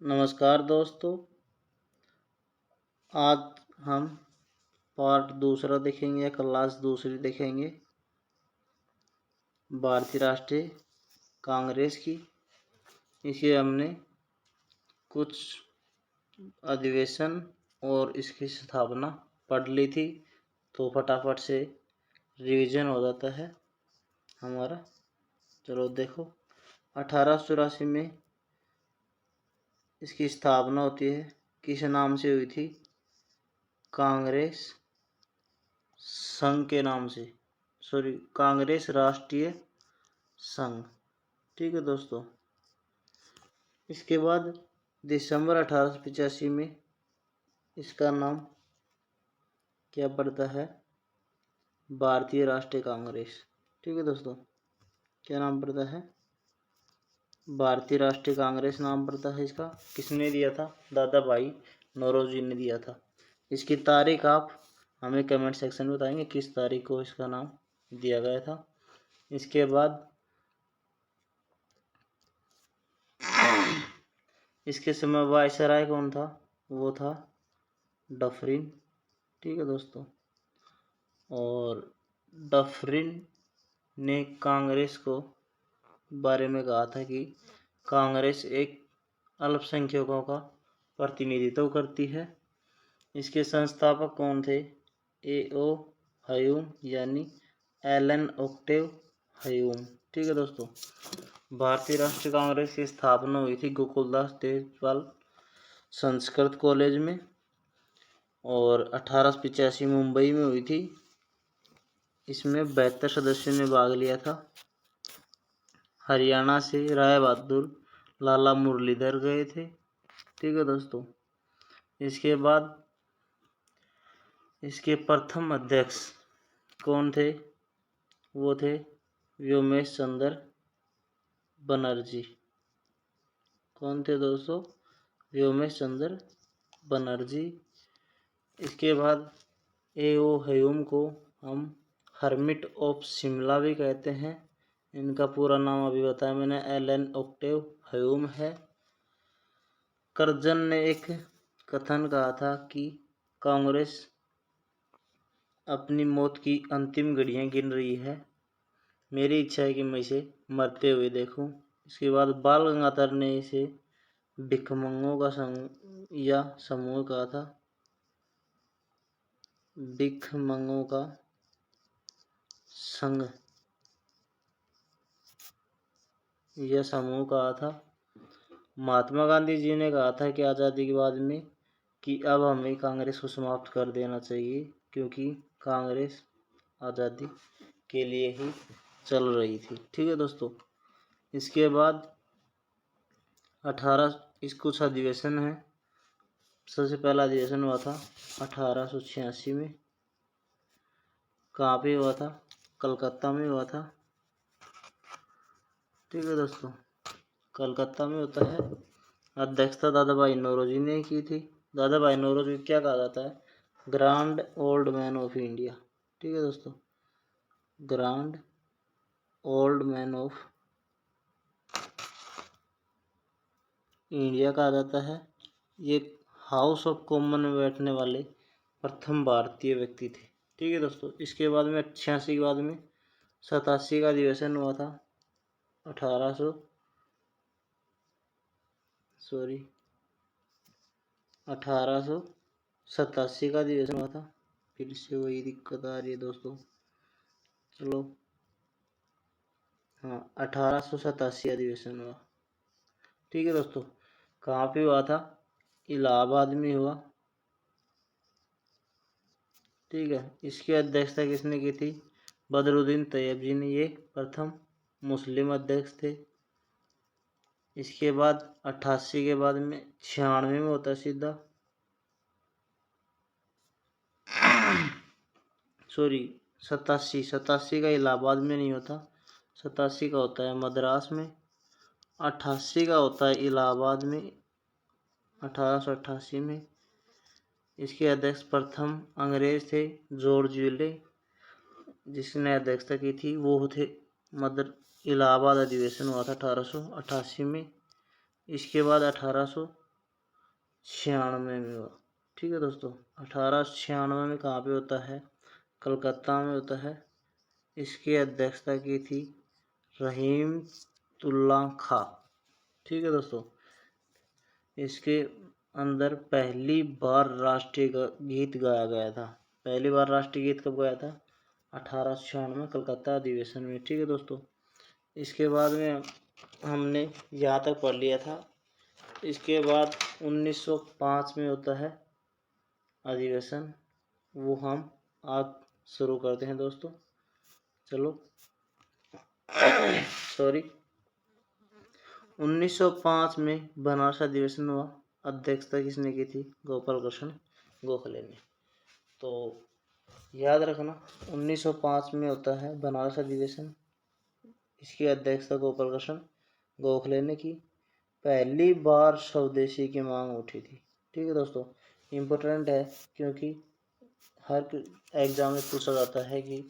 नमस्कार दोस्तों। आज हम पार्ट दूसरा देखेंगे या क्लास दूसरी देखेंगे भारतीय राष्ट्रीय कांग्रेस की। इसे हमने कुछ अधिवेशन और इसकी स्थापना पढ़ ली थी, तो फटाफट से रिवीजन हो जाता है हमारा। चलो देखो, 1884 में इसकी स्थापना होती है। किस नाम से हुई थी? कांग्रेस संघ के नाम से, कांग्रेस राष्ट्रीय संघ। ठीक है दोस्तों। इसके बाद दिसंबर 1885 में इसका नाम क्या पड़ता है? भारतीय राष्ट्रीय कांग्रेस। ठीक है दोस्तों, क्या नाम पड़ता है? भारतीय राष्ट्रीय कांग्रेस नाम पड़ता है इसका। किसने दिया था? दादा भाई नौरोजी ने दिया था। इसकी तारीख आप हमें कमेंट सेक्शन में बताएंगे किस तारीख को इसका नाम दिया गया था। इसके बाद इसके समय वायसराय कौन था? वो था डफरिन। ठीक है दोस्तों। और डफरिन ने कांग्रेस को बारे में कहा था कि कांग्रेस एक अल्पसंख्यकों का प्रतिनिधित्व करती है। इसके संस्थापक कौन थे? A.O. ह्यूम यानी एलन ऑक्टेव ह्यूम। ठीक है दोस्तों। भारतीय राष्ट्रीय कांग्रेस की स्थापना हुई थी गोकुलदास तेजपाल संस्कृत कॉलेज में, और 1885 मुंबई में हुई थी। इसमें 72 सदस्यों ने भाग लिया था। हरियाणा से राय बहादुर लाला मुरलीधर गए थे। ठीक है दोस्तों। इसके बाद इसके प्रथम अध्यक्ष कौन थे? वो थे व्योमेश चंद्र बनर्जी। कौन थे दोस्तों? व्योमेश चंद्र बनर्जी। इसके बाद A.O. ह्यूम को हम हर्मिट ऑफ शिमला भी कहते हैं। इनका पूरा नाम अभी बताया मैंने, एलन ऑक्टेव ह्यूम है। कर्जन ने एक कथन कहा था कि कांग्रेस अपनी मौत की अंतिम घड़ियां गिन रही है। मेरी इच्छा है कि मैं इसे मरते हुए देखूं। इसके बाद बाल गंगाधर ने इसे भिखमंगों का संघ या समूह कहा था। भिखमंगों का संघ या समूह कहा था। महात्मा गांधी जी ने कहा था कि आज़ादी के बाद में कि अब हमें कांग्रेस को समाप्त कर देना चाहिए, क्योंकि कांग्रेस आज़ादी के लिए ही चल रही थी। ठीक है दोस्तों। इसके बाद कुछ अधिवेशन है। सबसे पहला अधिवेशन हुआ था 1886 में। कहाँ पे हुआ था? कलकत्ता में हुआ था। ठीक है दोस्तों, कलकत्ता में होता है। अध्यक्षता दादा भाई नौरोजी ने की थी। दादा भाई नौरोजी क्या कहा जाता है? Grand old man of India. ठीक है दोस्तों, grand old man of India कहा जाता है। ये हाउस ऑफ कॉमन में बैठने वाले प्रथम भारतीय व्यक्ति थे। ठीक है दोस्तों। इसके बाद में 86 के बाद में 87 का अधिवेशन हुआ था। 1887 का अधिवेशन हुआ था। फिर से वही दिक्कत आ रही है दोस्तों। चलो, हाँ, 1887 अधिवेशन हुआ। ठीक है दोस्तों। कहाँ पे हुआ था? इलाहाबाद में हुआ। ठीक है। इसकी अध्यक्षता किसने की थी? बदरुद्दीन तैयब जी ने। ये प्रथम मुस्लिम अध्यक्ष थे। इसके बाद 88 के बाद में 96 में होता है सीधा, 87 का इलाहाबाद में नहीं होता, 87 का होता है मद्रास में। 88 का होता है इलाहाबाद में, 1888 में। इसके अध्यक्ष प्रथम अंग्रेज थे जॉर्ज विले, जिसने अध्यक्षता की थी। वो थे इलाहाबाद अधिवेशन हुआ था 1888 में। इसके बाद 1800 1896 में हुआ। ठीक है दोस्तों, 1896 में कहाँ पे होता है? कलकत्ता में होता है। इसकी अध्यक्षता की थी रहीमतुल्लाह खां। ठीक है दोस्तों, इसके अंदर पहली बार राष्ट्रीय गीत गाया गया था। पहली बार राष्ट्रीय गीत कब गाया था? 1896 कलकत्ता अधिवेशन में। ठीक है दोस्तों, इसके बाद में हमने यहाँ तक पढ़ लिया था। इसके बाद 1905 में होता है अधिवेशन, वो हम आज शुरू करते हैं दोस्तों। चलो सॉरी 1905 में बनारस अधिवेशन हुआ। अध्यक्षता किसने की थी? गोपाल कृष्ण गोखले ने। तो याद रखना 1905 में होता है बनारस अधिवेशन। इसकी अध्यक्षता गोपाल कृष्ण गोखले ने की। पहली बार स्वदेशी की मांग उठी थी। ठीक है दोस्तों, इम्पोर्टेंट है क्योंकि हर एग्जाम में पूछा जाता है कि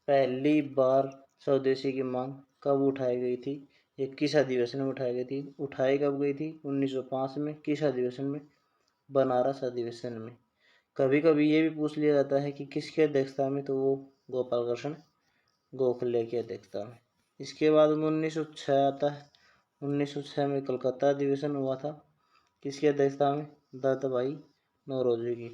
पहली बार स्वदेशी की मांग कब उठाई गई थी, ये किस अधिवेशन में उठाई गई थी? उठाई कब गई थी? 1905 में। किस अधिवेशन में? बनारस अधिवेशन में। कभी कभी ये भी पूछ लिया जाता है कि किसकी अध्यक्षता में, तो वो गोपाल कृष्ण गोखले की अध्यक्षता में। इसके बाद में 1906 आता है। 1906 में कलकत्ता अधिवेशन हुआ था। किसकी अध्यक्षता में? दादा भाई नौरोजी की।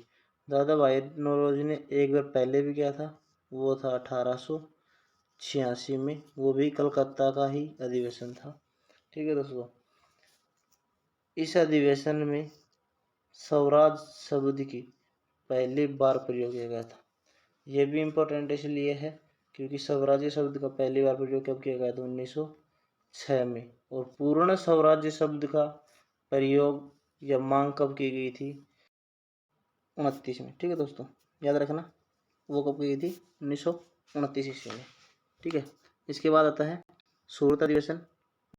दादा भाई नौरोजी ने एक बार पहले भी किया था, वो था 1886 में, वो भी कलकत्ता का ही अधिवेशन था। ठीक है दोस्तों, इस अधिवेशन में स्वराज शब्द की पहली बार प्रयोग किया गया था। यह भी इम्पोर्टेंट इसलिए है क्योंकि स्वराज्य शब्द का पहली बार प्रयोग कब किया गया था? 1906 में। और पूर्ण स्वराज्य शब्द का प्रयोग या मांग कब की गई थी? 1929 में। ठीक है दोस्तों, याद रखना वो कब की गई थी? 1929 ईस्वी में। ठीक है, इसके बाद आता है सूरत अधिवेशन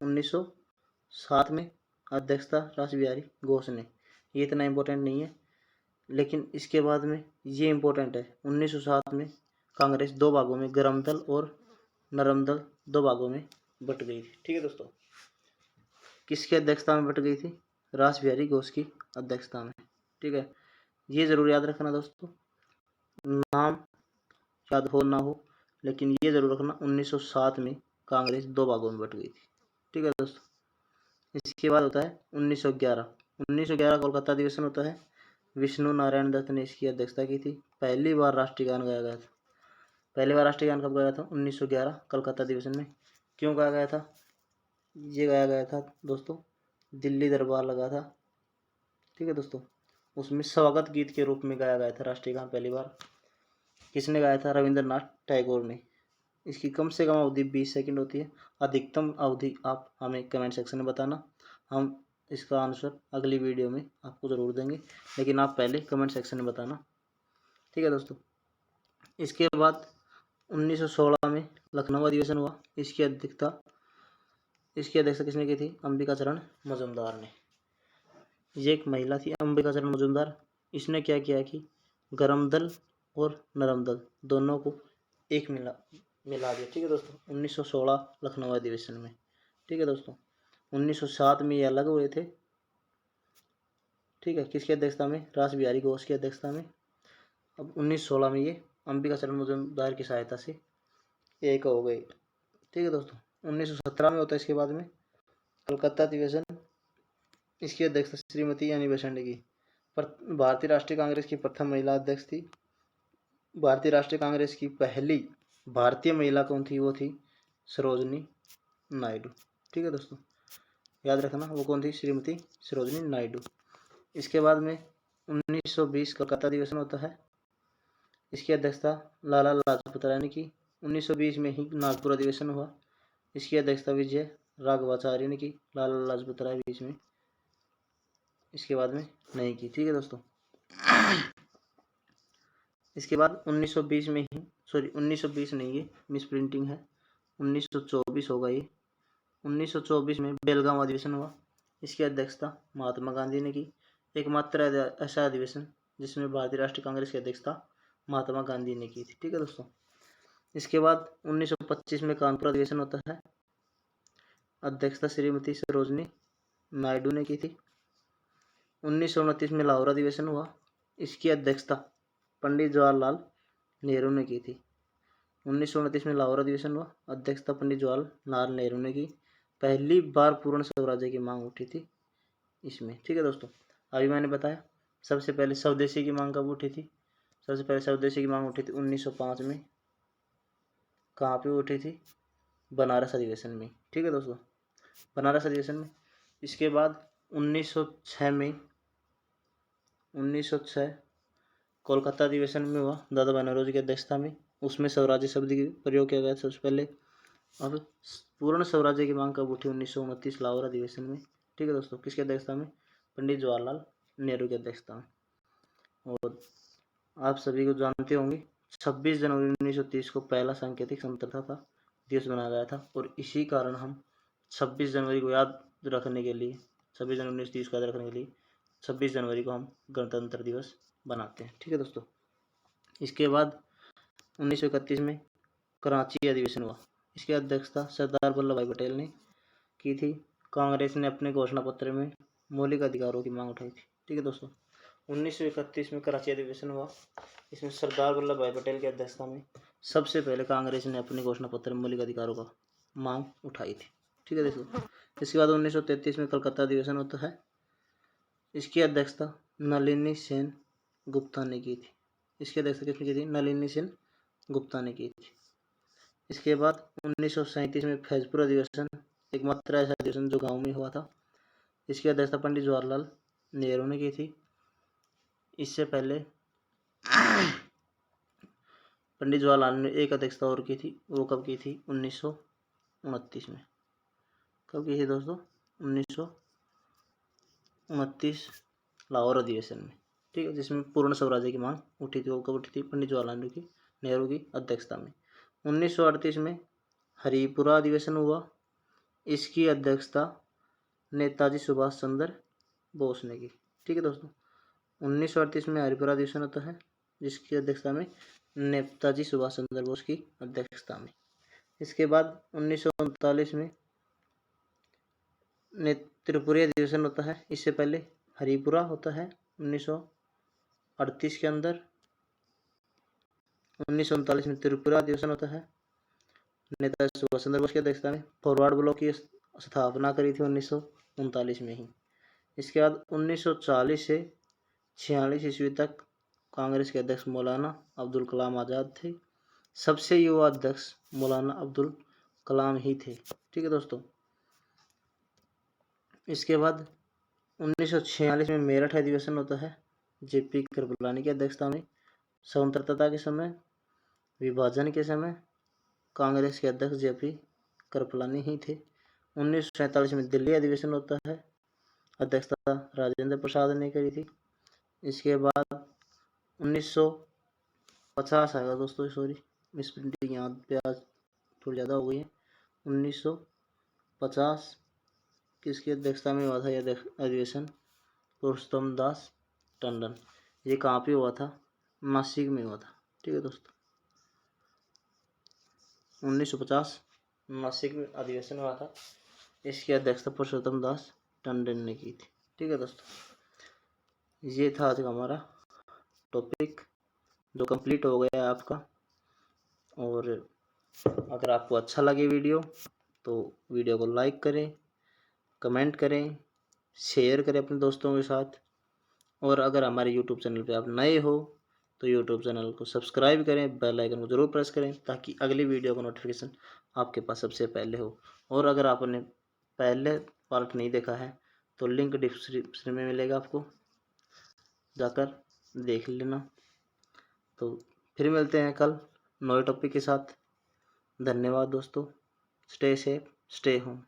1907 में। अध्यक्षता रासबिहारी घोष ने। ये इतना इम्पोर्टेंट नहीं है, लेकिन इसके बाद में ये इम्पोर्टेंट है। 1907 में कांग्रेस दो भागों में, गरम दल और नरम दल दो भागों में बट गई थी। ठीक है दोस्तों, किसकी अध्यक्षता में बट गई थी? रासबिहारी घोष की अध्यक्षता में। ठीक है, ये जरूर याद रखना दोस्तों, नाम याद हो ना हो, लेकिन ये जरूर रखना 1907 में कांग्रेस दो भागों में बट गई थी। ठीक है दोस्तों, इसके बाद होता है 1911 कोलकाता अधिवेशन होता है। विष्णु नारायण दत्त ने इसकी अध्यक्षता की थी। पहली बार राष्ट्रीय गान गाया गया था। पहली बार राष्ट्रीय गान कब गाया था? 1911 कलकत्ता अधिवेशन में। क्यों गाया गया था? ये गाया गया था दोस्तों, दिल्ली दरबार लगा था। ठीक है दोस्तों, उसमें स्वागत गीत के रूप में गाया गया था राष्ट्रीय गान पहली बार। किसने गाया था? रविंद्रनाथ टैगोर ने। इसकी कम से कम अवधि 20 सेकंड होती है। अधिकतम अवधि आप हमें कमेंट सेक्शन में बताना, हम इसका आंसर अगली वीडियो में आपको ज़रूर देंगे, लेकिन आप पहले कमेंट सेक्शन में बताना। ठीक है दोस्तों, इसके बाद 1916 में लखनऊ अधिवेशन हुआ। इसकी अध्यक्षता किसने की थी? अंबिका चरण मजूमदार ने। ये एक महिला थी अंबिका चरण मजूमदार। इसने क्या किया कि गरम दल और नरम दल दोनों को एक मिला दिया। ठीक है दोस्तों, 1916 लखनऊ अधिवेशन में। ठीक है दोस्तों, 1907 में ये अलग हुए थे। ठीक है, किसकी अध्यक्षता में? रासबिहारी घोष की अध्यक्षता में। अब 1916 में ये अंबिका चरण मजूमदार की सहायता से एक हो गए। ठीक है दोस्तों, 1917 में होता है इसके बाद में कलकत्ता अधिवेशन। इसकी अध्यक्षता श्रीमती यानी बेसेंट की। पर भारतीय राष्ट्रीय कांग्रेस की प्रथम महिला अध्यक्ष थी। भारतीय राष्ट्रीय कांग्रेस की पहली भारतीय महिला कौन थी? वो थी सरोजनी नायडू। ठीक है दोस्तों, याद रखना वो कौन थी? श्रीमती सरोजनी नायडू। इसके बाद में 1920 कलकत्ता अधिवेशन होता है। इसकी अध्यक्षता लाला लाजपत राय ने की। 1920 में ही नागपुर अधिवेशन हुआ। इसकी अध्यक्षता विजय राघवाचार्य ने की। लाला लाजपत राय बीच में इसके बाद में नहीं की। ठीक है दोस्तों, इसके बाद 1920 में ही 1920 नहीं, ये मिस प्रिंटिंग है, 1924 होगा ये। 1924 में बेलगाम अधिवेशन हुआ। इसकी अध्यक्षता महात्मा गांधी ने की। एकमात्र ऐसा अधिवेशन जिसमें भारतीय राष्ट्रीय कांग्रेस की अध्यक्षता महात्मा गांधी ने की थी। ठीक है दोस्तों, इसके बाद 1925 में कानपुर अधिवेशन होता है। अध्यक्षता श्रीमती सरोजनी नायडू ने की थी। 1929 में लाहौर अधिवेशन हुआ। इसकी अध्यक्षता पंडित जवाहरलाल नेहरू ने की थी। 1929 में लाहौर अधिवेशन हुआ, अध्यक्षता पंडित जवाहरलाल नेहरू ने की। पहली बार पूर्ण स्वराज्य की मांग उठी थी इसमें। ठीक है दोस्तों, अभी मैंने बताया सबसे पहले स्वदेशी की मांग कब उठी थी। सबसे पहले स्वदेशी की मांग उठी थी 1905 में। कहाँ पे उठी थी? बनारस अधिवेशन में। ठीक है दोस्तों, बनारस अधिवेशन में। इसके बाद 1906 में 1906 कोलकाता अधिवेशन में हुआ, दादा भाई नौरोजी की अध्यक्षता में। उसमें स्वराज्य शब्द की प्रयोग किया गया सबसे पहले। अब पूर्ण स्वराज्य की मांग कब उठी? 1929 लाहौर अधिवेशन में। ठीक है दोस्तों, किसकी अध्यक्षता में? पंडित जवाहरलाल नेहरू की अध्यक्षता में। और आप सभी को जानते होंगे 26 जनवरी 1930 को पहला सांकेतिक स्वतंत्रता दिवस मनाया गया था। और इसी कारण हम 26 जनवरी को याद रखने के लिए 26 जनवरी 1930 को याद रखने के लिए 26 जनवरी को हम गणतंत्र दिवस बनाते हैं। ठीक है दोस्तों, इसके बाद 1931 में कराची अधिवेशन हुआ। इसकी अध्यक्षता सरदार वल्लभ भाई पटेल ने की थी। कांग्रेस ने अपने घोषणा पत्र में मौलिक अधिकारों की मांग उठाई थी। ठीक है दोस्तों, 1931 में कराची अधिवेशन हुआ। इसमें सरदार वल्लभ भाई पटेल की अध्यक्षता में सबसे पहले कांग्रेस ने अपने घोषणा पत्र में मौलिक अधिकारों का मांग उठाई थी। ठीक है दोस्तों, इसके बाद 1933 में कलकत्ता अधिवेशन होता है। इसकी अध्यक्षता नलिनी सेन गुप्ता ने की थी। इसकी अध्यक्षता किसने की थी? नलिनी सेन गुप्ता ने की थी। इसके बाद 1937 में फैजपुर अधिवेशन, एकमात्र ऐसा अधिवेशन जो गांव में हुआ था। इसकी अध्यक्षता पंडित जवाहरलाल नेहरू ने की थी। इससे पहले पंडित जवाहरलाल ने एक अध्यक्षता और की थी। वो कब की थी? 1929 में। कब की थी दोस्तों? 1929 लाहौर अधिवेशन में। ठीक है, जिसमें पूर्ण स्वराज्य की मांग उठी थी। वो कब उठी थी? पंडित जवाहरलाल नेहरू की अध्यक्षता में। 1938 में हरिपुरा अधिवेशन हुआ। इसकी अध्यक्षता नेताजी सुभाष चंद्र बोस ने की। ठीक है दोस्तों, 1938 में हरिपुरा अधिवेशन होता है, जिसकी अध्यक्षता में नेताजी सुभाष चंद्र बोस की अध्यक्षता में। इसके बाद 1939 में त्रिपुरी अधिवेशन होता है। इससे पहले हरिपुरा होता है 1938 के अंदर। 1939 में त्रिपुरा अधिवेशन होता है, नेताजी सुभाष चंद्र बोस की अध्यक्षता में। फॉरवर्ड ब्लॉक की स्थापना करी थी 1939 में ही। इसके बाद 1940 से 46 ईस्वी तक कांग्रेस के अध्यक्ष मौलाना अब्दुल कलाम आज़ाद थे। सबसे युवा अध्यक्ष मौलाना अब्दुल कलाम ही थे। ठीक है दोस्तों, इसके बाद 1946 में मेरठ अधिवेशन होता है, जेपी कृपलानी की अध्यक्षता में। स्वतंत्रता के समय, विभाजन के समय कांग्रेस के अध्यक्ष जेपी कृपलानी ही थे। 1947 में दिल्ली अधिवेशन होता है, अध्यक्षता राजेंद्र प्रसाद ने करी थी। इसके बाद 1950 आएगा दोस्तों, सॉरी मिस प्रिंटिंग यहाँ पे आज थोड़ी ज़्यादा हो गई है। 1950 किसकी अध्यक्षता में हुआ था यह अधिवेशन? पुरुषोत्तम दास टंडन। ये कहाँ पे हुआ था? नासिक में हुआ था। ठीक है दोस्तों, 1950 नासिक में अधिवेशन हुआ था। इसकी अध्यक्षता पुरुषोत्तम दास टंडन ने की थी। ठीक है दोस्तों, ये था आज का हमारा टॉपिक जो कंप्लीट हो गया है आपका। और अगर आपको अच्छा लगे वीडियो तो वीडियो को लाइक करें, कमेंट करें, शेयर करें अपने दोस्तों के साथ। और अगर हमारे यूट्यूब चैनल पे आप नए हो तो यूट्यूब चैनल को सब्सक्राइब करें, बेल आइकन को जरूर प्रेस करें ताकि अगली वीडियो का नोटिफिकेशन आपके पास सबसे पहले हो। और अगर आपने पहले पार्ट नहीं देखा है तो लिंक डिस्क्रिप्शन में मिलेगा, आपको जाकर देख लेना। तो फिर मिलते हैं कल नए टॉपिक के साथ। धन्यवाद दोस्तों, स्टे सेफ, स्टे होम।